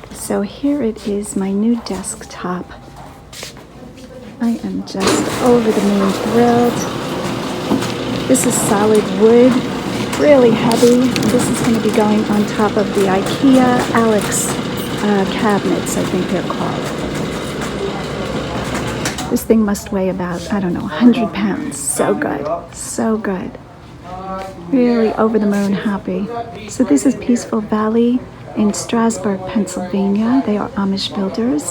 So here it is, my new desktop. I am just over the moon thrilled. This is solid wood, really heavy. This is going to be going on top of the Ikea Alex cabinets, I think they're called. This thing must weigh about, I don't know, 100 pounds. So good, so good. Really over the moon happy. So this is Peaceful Valley in Strasburg, Pennsylvania. They are Amish builders.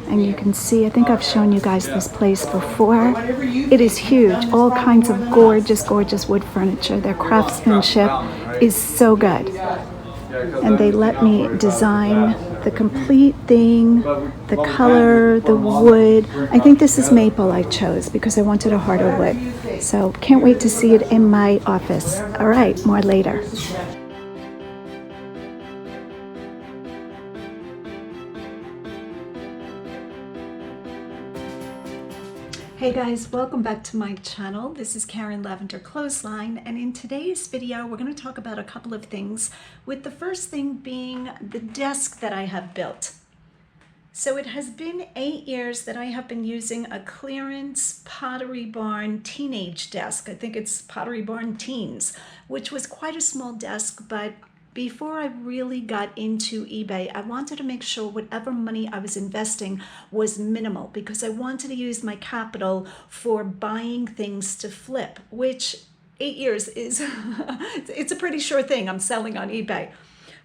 And you can see, I think I've shown you guys this place before. It is huge, all kinds of gorgeous, gorgeous wood furniture. Their craftsmanship is so good. And they let me design the complete thing, the color, the wood. I think this is maple I chose because I wanted a harder wood. So can't wait to see it in my office. All right, more later. Hey guys, welcome back to my channel. This is Karen Lavenderclothesline, and in today's video we're going to talk about a couple of things, with the first thing being the desk that I have built. So it has been 8 years that I have been using a clearance Pottery Barn teenage desk. I think it's Pottery Barn Teens, which was quite a small desk, but before I really got into eBay, I wanted to make sure whatever money I was investing was minimal, because I wanted to use my capital for buying things to flip, which 8 years is, it's a pretty sure thing I'm selling on eBay.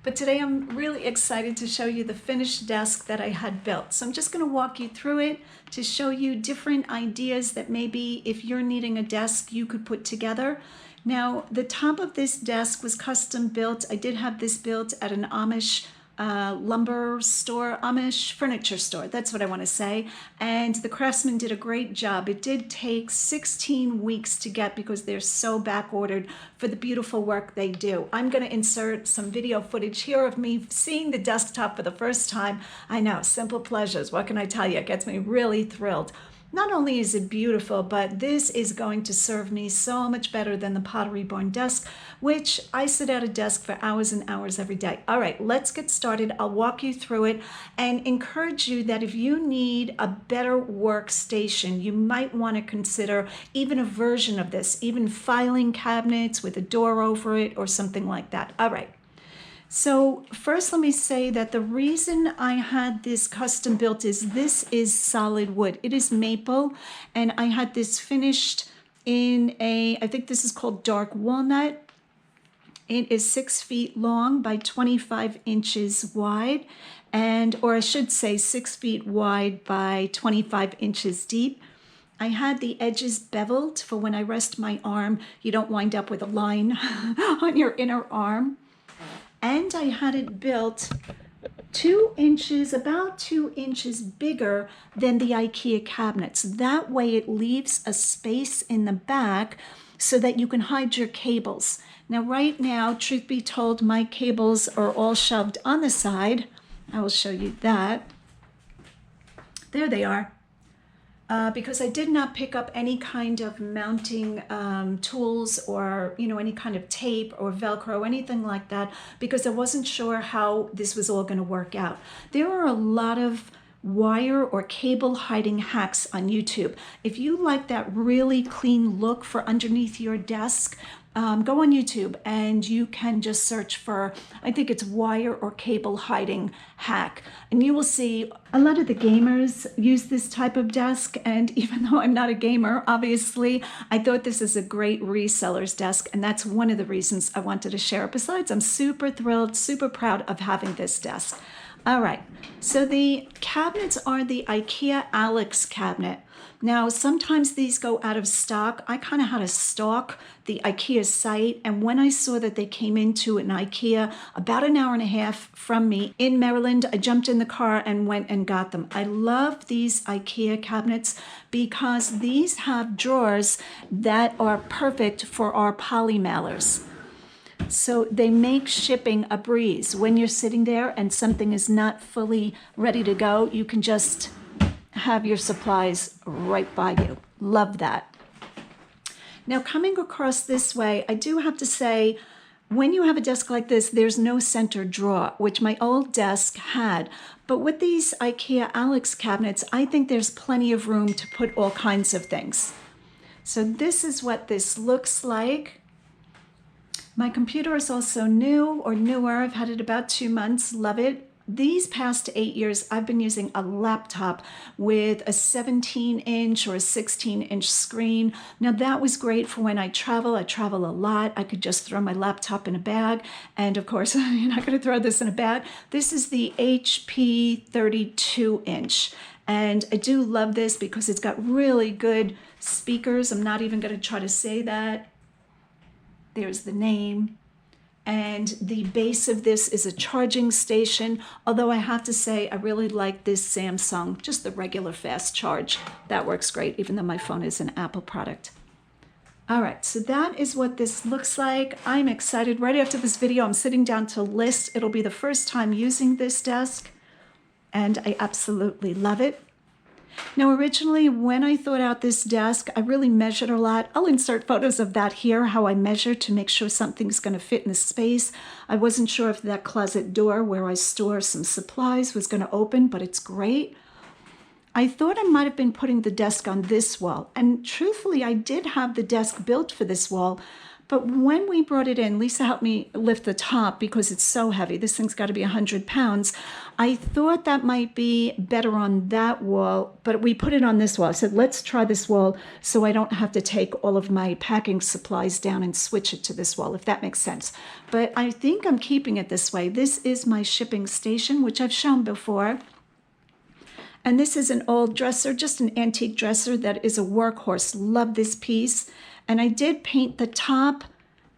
But today I'm really excited to show you the finished desk that I had built. So I'm just going to walk you through it to show you different ideas that maybe if you're needing a desk you could put together. Now, the top of this desk was custom built. I did have this built at an Amish lumber store, Amish furniture store, that's what I want to say. And the craftsman did a great job. It did take 16 weeks to get because they're so back ordered for the beautiful work they do. I'm going to insert some video footage here of me seeing the desktop for the first time. I know, simple pleasures. What can I tell you? It gets me really thrilled. Not only is it beautiful, but this is going to serve me so much better than the Pottery Barn desk, which I sit at a desk for hours and hours every day. All right, let's get started. I'll walk you through it and encourage you that if you need a better workstation, you might want to consider even a version of this, even filing cabinets with a door over it or something like that. All right. So first, let me say that the reason I had this custom built is this is solid wood. It is maple, and I had this finished in I think this is called dark walnut. It is 6 feet long by 25 inches wide, or I should say 6 feet wide by 25 inches deep. I had the edges beveled for when I rest my arm, you don't wind up with a line on your inner arm. And I had it built 2 inches, about 2 inches bigger than the Ikea cabinets. That way it leaves a space in the back so that you can hide your cables. Now, right now, truth be told, my cables are all shoved on the side. I will show you that. There they are. Because I did not pick up any kind of mounting tools or, any kind of tape or Velcro, anything like that, because I wasn't sure how this was all going to work out. There are a lot of wire or cable hiding hacks on YouTube. If you like that really clean look for underneath your desk, go on YouTube and you can just search for, I think it's wire or cable hiding hack. And you will see a lot of the gamers use this type of desk. And even though I'm not a gamer, obviously, I thought this is a great reseller's desk. And that's one of the reasons I wanted to share it. Besides, I'm super thrilled, super proud of having this desk. All right, so the cabinets are the Ikea Alex cabinet. Now, sometimes these go out of stock. I kind of had to stalk the Ikea site, and when I saw that they came into an Ikea about an hour and a half from me in Maryland, I jumped in the car and went and got them. I love these Ikea cabinets because these have drawers that are perfect for our poly mailers. So they make shipping a breeze. When you're sitting there and something is not fully ready to go, you can just have your supplies right by you. Love that. Now, coming across this way, I do have to say, when you have a desk like this, there's no center drawer, which my old desk had. But with these Ikea Alex cabinets, I think there's plenty of room to put all kinds of things. So this is what this looks like. My computer is also new or newer. I've had it about 2 months. Love it. These past 8 years, I've been using a laptop with a 17-inch or a 16-inch screen. Now that was great for when I travel. I travel a lot. I could just throw my laptop in a bag. And of course, you're not going to throw this in a bag. This is the HP 32-inch. And I do love this because it's got really good speakers. I'm not even going to try to say that. There's the name. And the base of this is a charging station, although I have to say I really like this Samsung, just the regular fast charge. That works great, even though my phone is an Apple product. All right, so that is what this looks like. I'm excited. Right after this video, I'm sitting down to list. It'll be the first time using this desk, and I absolutely love it. Now, originally, when I thought out this desk, I really measured a lot. I'll insert photos of that here, how I measure to make sure something's going to fit in the space. I wasn't sure if that closet door where I store some supplies was going to open, but it's great. I thought I might have been putting the desk on this wall. And truthfully, I did have the desk built for this wall. But when we brought it in, Lisa helped me lift the top because it's so heavy. This thing's got to be 100 pounds. I thought that might be better on that wall, but we put it on this wall. I said, let's try this wall so I don't have to take all of my packing supplies down and switch it to this wall, if that makes sense. But I think I'm keeping it this way. This is my shipping station, which I've shown before. And this is an old dresser, just an antique dresser that is a workhorse. Love this piece. And I did paint the top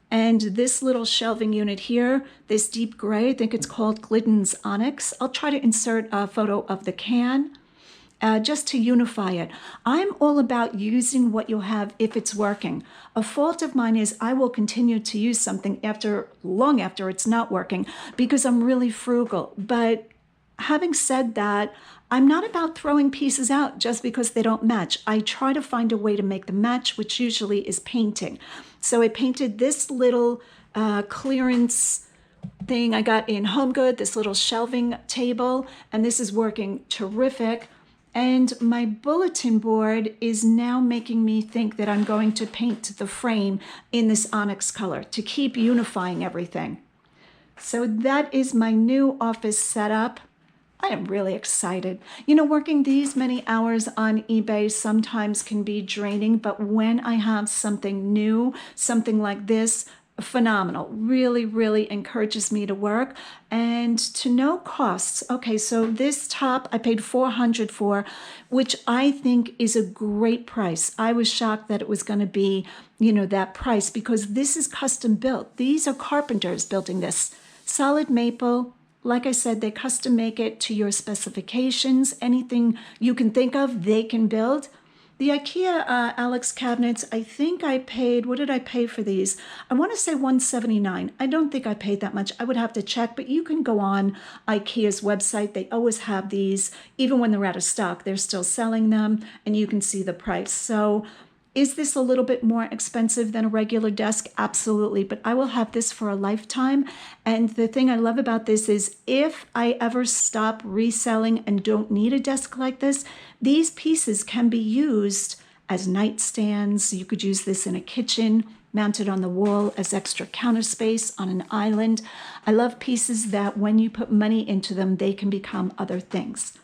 and this little shelving unit here, this deep gray, I think it's called Glidden's Onyx. I'll try to insert a photo of the can just to unify it. I'm all about using what you have if it's working. A fault of mine is I will continue to use something long after it's not working because I'm really frugal. But having said that, I'm not about throwing pieces out just because they don't match. I try to find a way to make them match, which usually is painting. So I painted this little clearance thing I got in HomeGood, this little shelving table, and this is working terrific. And my bulletin board is now making me think that I'm going to paint the frame in this onyx color to keep unifying everything. So that is my new office setup. I am really excited. You know, working these many hours on eBay sometimes can be draining, but when I have something new, something like this, phenomenal. Really, really encourages me to work and to know costs. Okay, so this top I paid $400 for, which I think is a great price. I was shocked that it was going to be, you know, that price because this is custom built. These are carpenters building this. Solid maple. Like I said, they custom make it to your specifications. Anything you can think of, they can build. The Ikea Alex cabinets, I think I paid, what did I pay for these? I want to say $179. I don't think I paid that much. I would have to check, but you can go on Ikea's website. They always have these. Even when they're out of stock, they're still selling them, and you can see the price. So is this a little bit more expensive than a regular desk? Absolutely, but I will have this for a lifetime. And the thing I love about this is if I ever stop reselling and don't need a desk like this, these pieces can be used as nightstands. You could use this in a kitchen, mounted on the wall as extra counter space on an island. I love pieces that when you put money into them, they can become other things.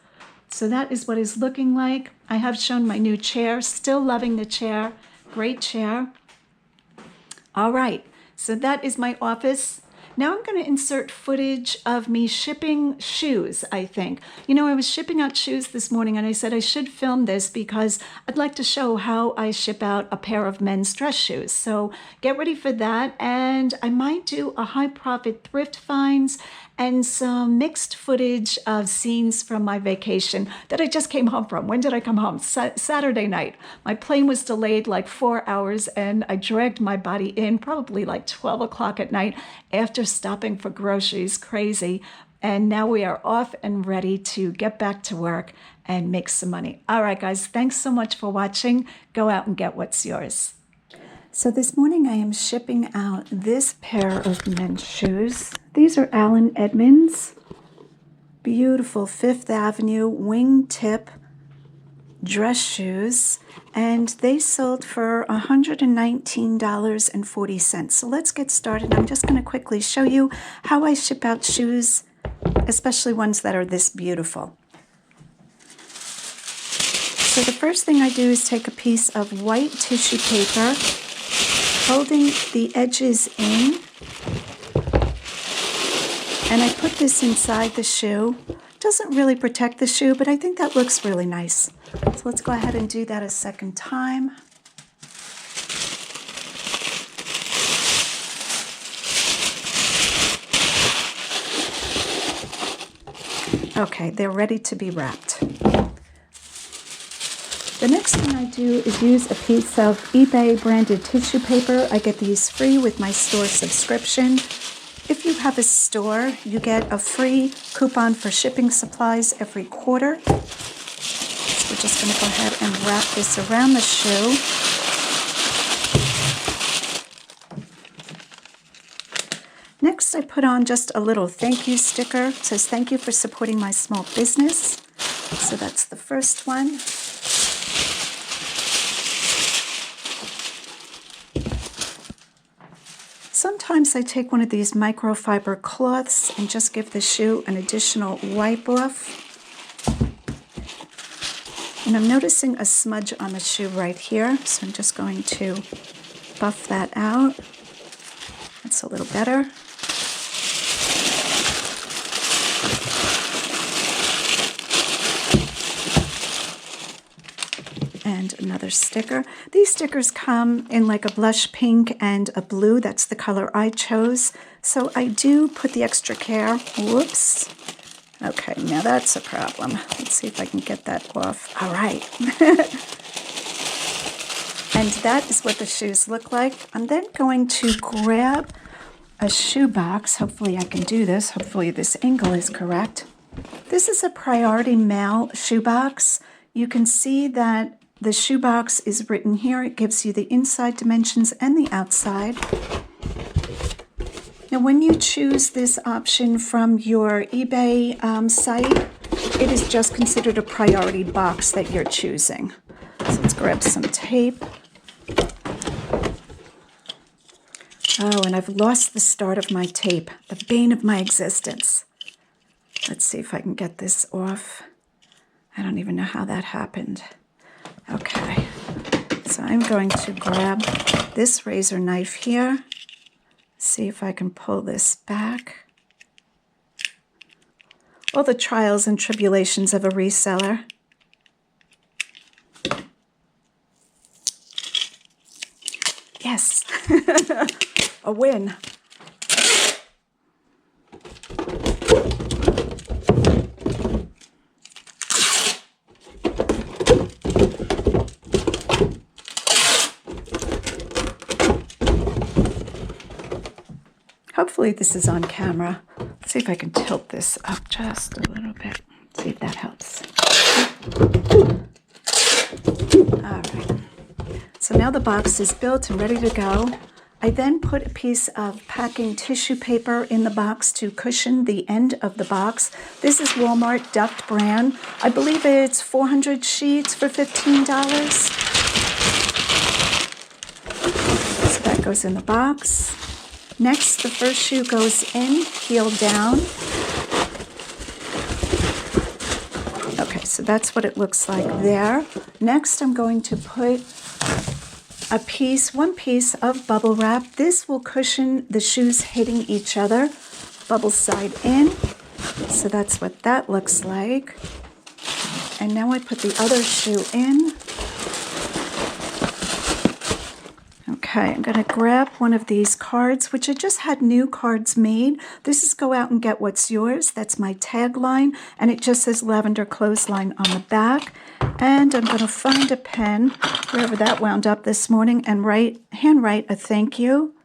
So that is what it's looking like. I have shown my new chair, still loving the chair, great chair. All right, so that is my office. Now I'm going to insert footage of me shipping shoes, I think. You know, I was shipping out shoes this morning and I said I should film this because I'd like to show how I ship out a pair of men's dress shoes. So get ready for that. And I might do a high profit thrift finds and some mixed footage of scenes from my vacation that I just came home from. When did I come home? Saturday night. My plane was delayed like 4 hours and I dragged my body in probably like 12 o'clock at night after stopping for groceries. Crazy. And now we are off and ready to get back to work and make some money. All right, guys, thanks so much for watching. Go out and get what's yours. So this morning I am shipping out this pair of men's shoes. These are Allen Edmonds. Beautiful Fifth Avenue wingtip dress shoes. And they sold for $119.40. So let's get started. I'm just going to quickly show you how I ship out shoes, especially ones that are this beautiful. So the first thing I do is take a piece of white tissue paper, holding the edges in, and I put this inside the shoe. Doesn't really protect the shoe, but I think that looks really nice. So let's go ahead and do that a second time. Okay, they're ready to be wrapped. The next thing I do is use a piece of eBay branded tissue paper. I get these free with my store subscription. If you have a store, you get a free coupon for shipping supplies every quarter. So we're just going to go ahead and wrap this around the shoe. Next, I put on just a little thank you sticker. It says, "Thank you for supporting my small business." So that's the first one. Sometimes I take one of these microfiber cloths and just give the shoe an additional wipe off. And I'm noticing a smudge on the shoe right here, so I'm just going to buff that out. That's a little better. And another sticker. These stickers come in like a blush pink and a blue. That's the color I chose. So I do put the extra care. Whoops. Okay, now that's a problem. Let's see if I can get that off. All right. And that is what the shoes look like. I'm then going to grab a shoe box. Hopefully I can do this. Hopefully this angle is correct. This is a priority mail shoe box. You can see that the shoe box is written here. It gives you the inside dimensions and the outside. Now, when you choose this option from your eBay site, it is just considered a priority box that you're choosing. So let's grab some tape. Oh, and I've lost the start of my tape, the bane of my existence. Let's see if I can get this off. I don't even know how that happened. Okay, so I'm going to grab this razor knife here, see if I can pull this back. All the trials and tribulations of a reseller. Yes, a win. Hopefully this is on camera. Let's see if I can tilt this up just a little bit. See if that helps. All right. So now the box is built and ready to go. I then put a piece of packing tissue paper in the box to cushion the end of the box. This is Walmart Duct brand. I believe it's 400 sheets for $15. So that goes in the box. Next, the first shoe goes in, heel down. Okay, so that's what it looks like there. Next, I'm going to put one piece of bubble wrap. This will cushion the shoes hitting each other. Bubble side in. So that's what that looks like. And now I put the other shoe in. Okay, I'm going to grab one of these cards, which I just had new cards made. This is Go Out and Get What's Yours. That's my tagline, and it just says Lavenderclothesline on the back. And I'm going to find a pen, wherever that wound up this morning, and handwrite a thank you.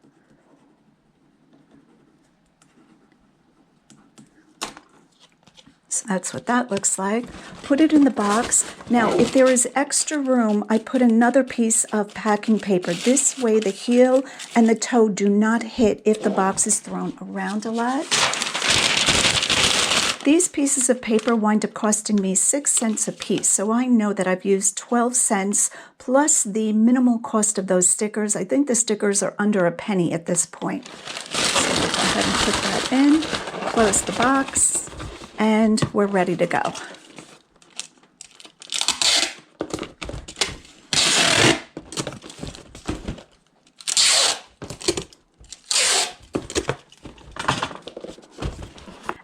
So that's what that looks like. Put it in the box. Now, if there is extra room, I put another piece of packing paper. This way the heel and the toe do not hit if the box is thrown around a lot. These pieces of paper wind up costing me 6 cents a piece, so I know that I've used 12 cents plus the minimal cost of those stickers. I think the stickers are under a penny at this point. So we'll go ahead and put that in, close the box, and we're ready to go.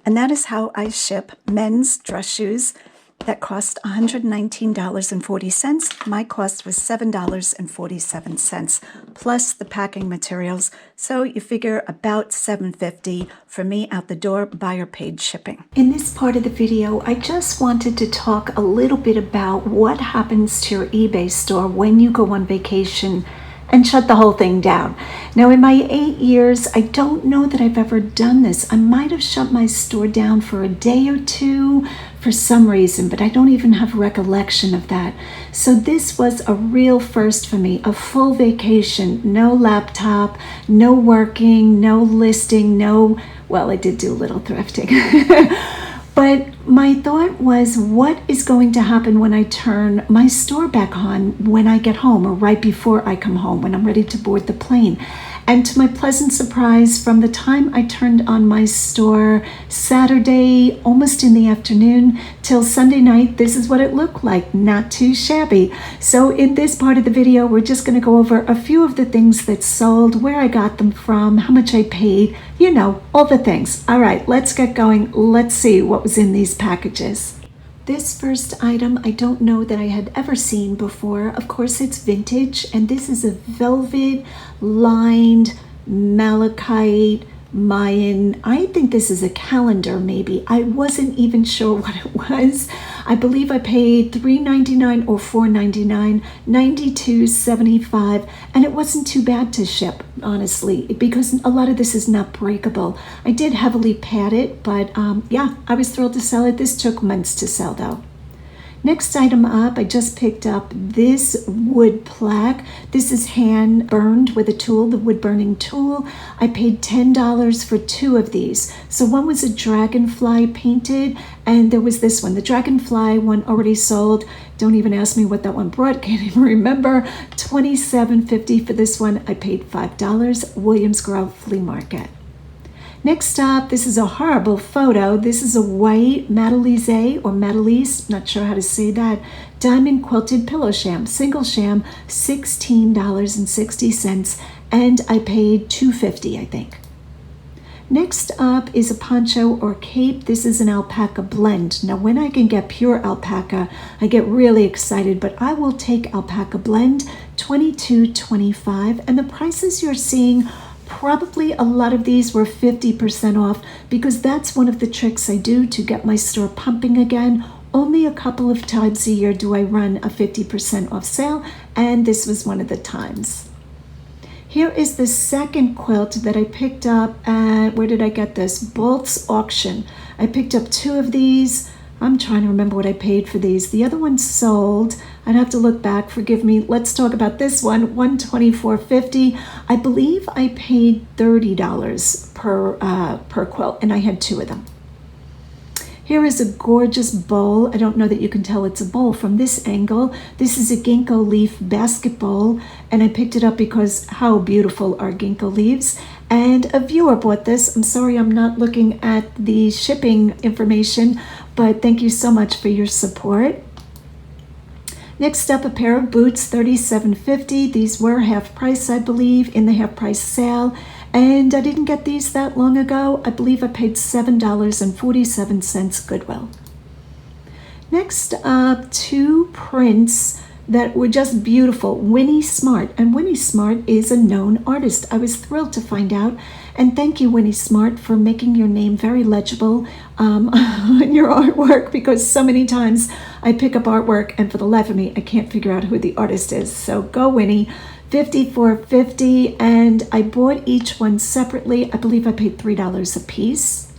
And that is how I ship men's dress shoes that cost $119.40. My cost was $7.47 plus the packing materials. So you figure about $7.50 for me out the door, buyer paid shipping. In this part of the video, I just wanted to talk a little bit about what happens to your eBay store when you go on vacation and shut the whole thing down. Now, in my 8 years, I don't know that I've ever done this. I might have shut my store down for a day or two for some reason, but I don't even have recollection of that. So this was a real first for me, a full vacation, no laptop, no working, no listing, well, I did do a little thrifting. But my thought was, what is going to happen when I turn my store back on when I get home or right before I come home when I'm ready to board the plane? And to my pleasant surprise, from the time I turned on my store Saturday, almost in the afternoon, till Sunday night, this is what it looked like. Not too shabby. So in this part of the video, we're just going to go over a few of the things that sold, where I got them from, how much I paid, you know, all the things. All right, let's get going. Let's see what was in these packages. This first item I don't know that I had ever seen before. Of course, it's vintage, and this is a velvet lined malachite Mayan. I think this is a calendar maybe. I wasn't even sure what it was. I believe I paid $3.99 or $4.99, $92.75, and it wasn't too bad to ship, honestly, because a lot of this is not breakable. I did heavily pad it, but yeah, I was thrilled to sell it. This took months to sell though. Next item up, I just picked up this wood plaque. This is hand burned with a tool, the wood burning tool. I paid $10 for 2 of these. So one was a dragonfly painted, and there was this one. The dragonfly one already sold. Don't even ask me what that one brought, can't even remember. $27.50 for this one. I paid $5, Williams Grove Flea Market. Next up, this is a horrible photo. This is a white Matalise or Matalise, not sure how to say that, diamond quilted pillow sham, single sham, $16.60, and I paid $2.50, I think. Next up is a poncho or cape. This is an alpaca blend. Now, when I can get pure alpaca, I get really excited, but I will take alpaca blend, $22.25, and the prices you're seeing, probably a lot of these were 50% off, because that's one of the tricks I do to get my store pumping again. Only a couple of times a year do I run a 50% off sale, and this was one of the times. Here is the second quilt that I picked up at, where did I get this? Bolt's Auction. I picked up 2 of these. I'm trying to remember what I paid for these. The other one sold. I'd have to look back, forgive me. Let's talk about this one, $124.50. I believe I paid $30 per quilt, and I had 2 of them. Here is a gorgeous bowl. I don't know that you can tell it's a bowl from this angle. This is a ginkgo leaf basket bowl, and I picked it up because how beautiful are ginkgo leaves. And a viewer bought this. I'm sorry I'm not looking at the shipping information, but thank you so much for your support. Next up, a pair of boots, $37.50. These were half price, I believe, in the half price sale. And I didn't get these that long ago. I believe I paid $7.47 Goodwill. Next up, 2 prints that were just beautiful. Winnie Smart. And Winnie Smart is a known artist. I was thrilled to find out. And thank you, Winnie Smart, for making your name very legible on your artwork, because so many times I pick up artwork and for the life of me, I can't figure out who the artist is. So go, Winnie. $54.50, and I bought each one separately. I believe I paid $3 a piece.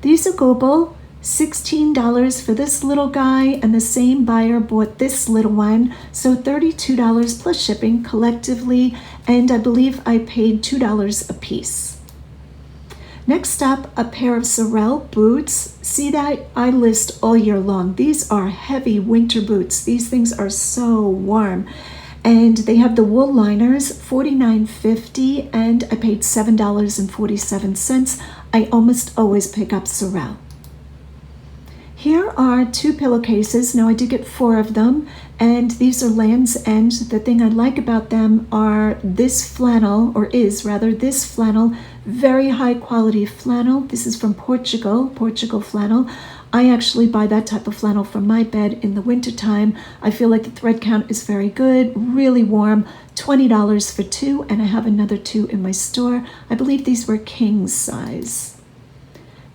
These are Gobel. $16 for this little guy, and the same buyer bought this little one, so $32 plus shipping collectively, and I believe I paid $2 a piece. Next up, a pair of Sorel boots. See that? I list all year long. These are heavy winter boots. These things are so warm. And they have the wool liners, $49.50, and I paid $7.47. I almost always pick up Sorel. Here are 2 pillowcases. Now I did get 4 of them, and these are Land's End. The thing I like about them are this flannel, or is rather this flannel, very high quality flannel. This is from Portugal flannel. I actually buy that type of flannel for my bed in the wintertime. I feel like the thread count is very good, really warm, $20 for 2, and I have another 2 in my store. I believe these were king size.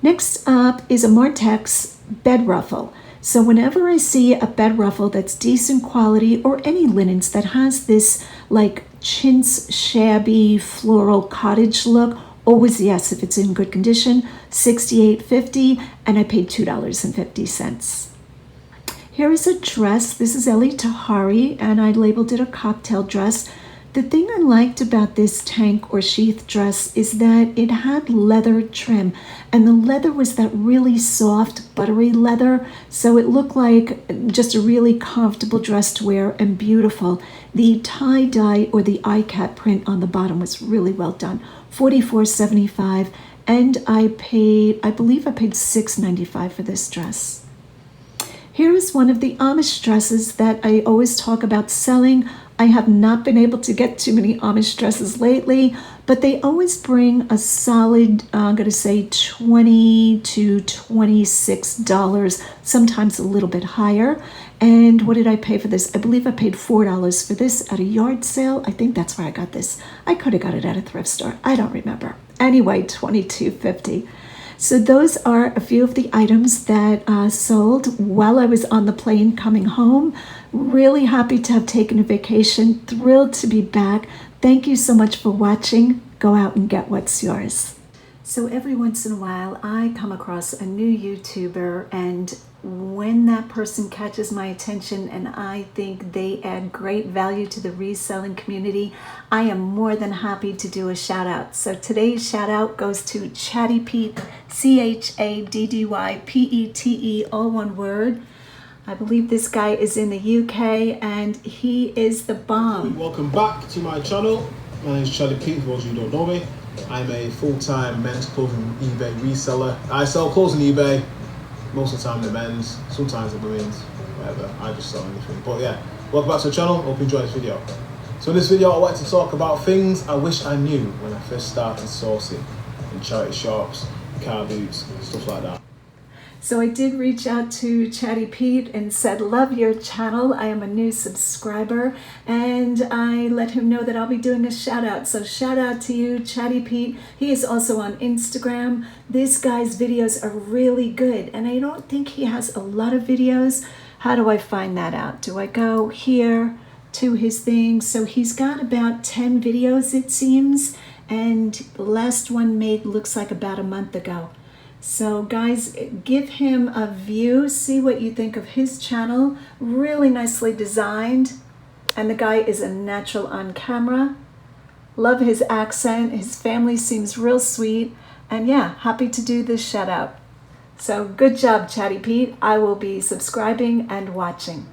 Next up is a Martex bed ruffle. So whenever I see a bed ruffle that's decent quality, or any linens that has this like chintz, shabby, floral cottage look, always yes if it's in good condition, $68.50, and I paid $2.50. Here is a dress. This is Ellie Tahari, and I labeled it a cocktail dress. The thing I liked about this tank or sheath dress is that it had leather trim, and the leather was that really soft, buttery leather, so it looked like just a really comfortable dress to wear and beautiful. The tie-dye or the iCat print on the bottom was really well done, $44.75, and I believe I paid $6.95 for this dress. Here is one of the Amish dresses that I always talk about selling. I have not been able to get too many Amish dresses lately, but they always bring a solid, I'm going to say $20 to $26, sometimes a little bit higher. And what did I pay for this? I believe I paid $4 for this at a yard sale. I think that's where I got this. I could have got it at a thrift store. I don't remember. Anyway, $22.50. So those are a few of the items that sold while I was on the plane coming home. Really happy to have taken a vacation. Thrilled to be back. Thank you so much for watching. Go out and get what's yours. So every once in a while, I come across a new YouTuber, and when that person catches my attention and I think they add great value to the reselling community, I am more than happy to do a shout out. So today's shout out goes to Chaddypete, Chaddypete, all one word. I believe this guy is in the UK, and he is the bomb. Welcome back to my channel. My name is Chaddypete, for those of you who don't know me. I'm a full-time men's clothing eBay reseller. I sell clothes on eBay, most of the time the men's, sometimes the women's, whatever. I just sell anything. But yeah, welcome back to the channel. Hope you enjoy this video. So in this video, I wanted to talk about things I wish I knew when I first started sourcing in charity shops, car boots, stuff like that. So I did reach out to Chaddypete and said, love your channel. I am a new subscriber, and I let him know that I'll be doing a shout out. So shout out to you, Chaddypete. He is also on Instagram. This guy's videos are really good, and I don't think he has a lot of videos. How do I find that out? Do I go here to his thing? So he's got about 10 videos, it seems, and the last one made looks like about a month ago. So guys, give him a view, see what you think of his channel. Really nicely designed, and the guy is a natural on camera. Love his accent, his family seems real sweet, and yeah, happy to do this shout out. So good job, Chaddypete. I will be subscribing and watching.